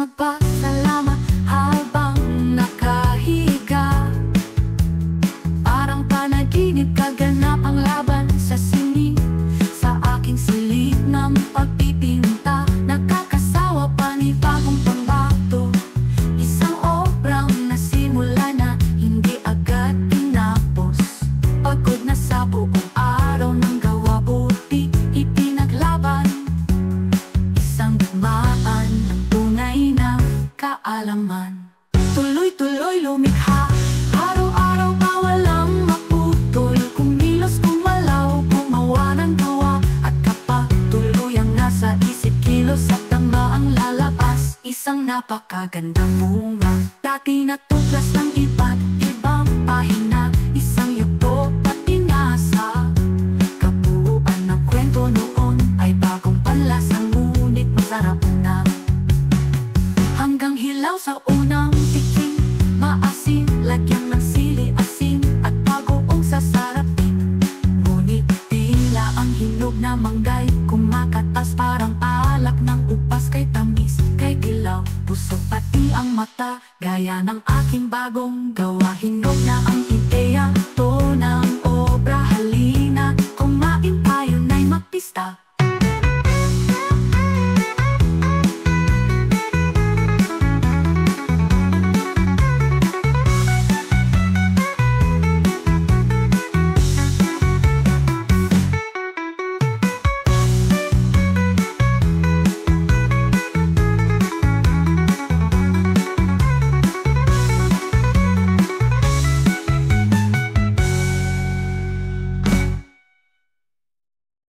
magpasalamat habang nakahiga. Parang panaginip, kaganap ang laban sa sining. Sa aking silid ng pagpipinta, nakakasawa, panibagong pambato. Isang obrang nasimula na hindi agad tinapos. Pagod na sa buong araw ng gawa, buti ipinaglaban. Isang dumaan ng tunay na kaalaman. Tuloy-tuloy lumikha, araw-araw pa walang maputol. Kumilos, kumalaw, gumawa ng gawa. At kapag tuluyang nasa isip, kilos at tama ang lalabas. Isang napakagandang bunga, dati natuklas ng iba't ibang pahina. Isang yugto at pinasa, kabuuan ng kwento noon ay bagong panlasa, ngunit masarap na. Hanggang hilaw sa unang tikim, maasim, lagyan ng sili, asin at bagoong sasarapin. Ngunit tila ang hinog na manggay kumakatas, parang alak ng upas, kay tamis, kay dilaw, busog pati ang mata. Gaya ng aking bagong gawa, hinog na ang ide.